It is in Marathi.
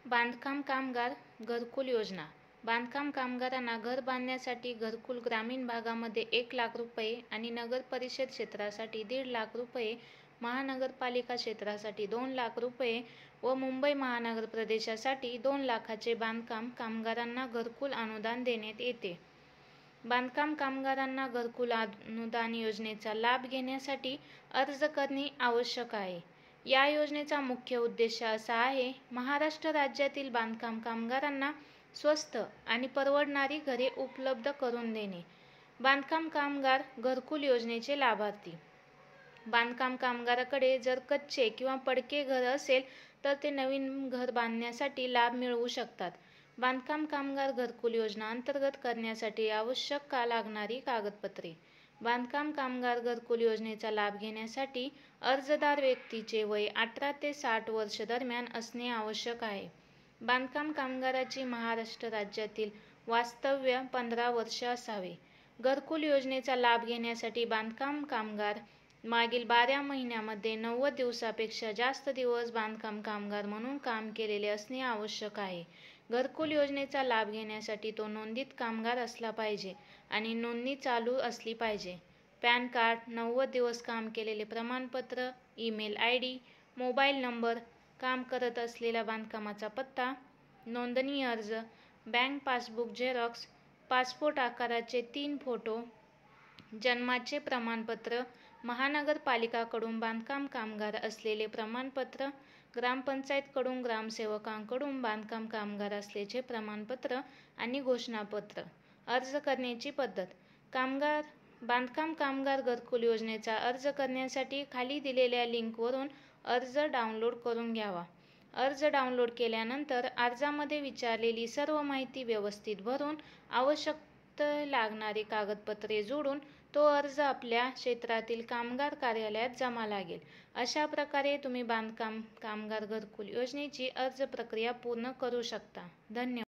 बांधकाम कामगार घरकुल योजना. बांधकाम कामगारांना घर बांधण्यासाठी घरकुल ग्रामीण भागामध्ये 1,00,000 रुपये आणि नगर परिषद क्षेत्रासाठी 1,50,000 रुपये, महानगरपालिका क्षेत्रासाठी 2,00,000 रुपये व मुंबई महानगर प्रदेशासाठी 2,00,000चे बांधकाम कामगारांना घरकुल अनुदान देण्यात येते. बांधकाम कामगारांना घरकुल अनुदान योजनेचा लाभ घेण्यासाठी अर्ज करणे आवश्यक आहे. या योजनेचा मुख्य उद्देश असा आहे, महाराष्ट्र राज्यातील बांधकाम कामगारांना स्वस्त आणि परवडणारी घरे उपलब्ध करून देणे. बांधकाम कामगार घरकुल योजनेचे लाभार्थी. बांधकाम कामगाराकडे जर कच्चे किंवा पडके घर असेल तर ते नवीन घर बांधण्यासाठी लाभ मिळवू शकतात. बांधकाम कामगार घरकुल योजना अंतर्गत करण्यासाठी आवश्यक लागणारी कागदपत्रे. बांधकाम कामगार घरकुल योजनेचा लाभ घेण्यासाठी अर्जदार व्यक्तीचे वय 18 ते 60 वर्ष दरम्यान असणे आवश्यक आहे. बांधकाम कामगाराची महाराष्ट्र राज्यातील वास्तव्य 15 वर्ष असावे. घरकुल योजनेचा लाभ घेण्यासाठी बांधकाम कामगार मागील 12 महिन्यामध्ये 90 दिवसापेक्षा जास्त दिवस बांधकाम कामगार म्हणून काम केलेले असणे आवश्यक आहे. घरकुल योजनेचा लाभ घेण्यासाठी तो नोंदीत कामगार असला पाहिजे आणि नोंदणी चालू असली पाहिजे. पॅन कार्ड, 90 दिवस काम केलेले प्रमाणपत्र, ईमेल ID, मोबाईल नंबर, काम करत असलेला बांधकामाचा पत्ता, नोंदणी अर्ज, बँक पासबुक झेरॉक्स, पासपोर्ट आकाराचे 3 फोटो, जन्माचे प्रमाणपत्र, महानगरपालिकाकडून बांधकाम कामगार असलेले प्रमाणपत्र, ग्रामपंचायतकडून ग्रामसेवकांकडून बांधकाम कामगार असल्याचे प्रमाणपत्र आणि घोषणापत्र. अर्ज करण्याची पद्धत. बांधकाम कामगार घरकुल योजनेचा अर्ज करण्यासाठी खाली दिलेल्या लिंकवरून अर्ज डाउनलोड करून घ्यावा. अर्ज डाउनलोड केल्यानंतर अर्जामध्ये विचारलेली सर्व माहिती व्यवस्थित भरून आवश्यक लागणारी कागदपत्रे जोडून तो अर्ज आपल्या क्षेत्रातील कामगार कार्यालयात जमा लागेल. अशा प्रकारे तुम्ही बांधकाम कामगार घरकुल योजनेची अर्ज प्रक्रिया पूर्ण करू शकता. धन्यवाद.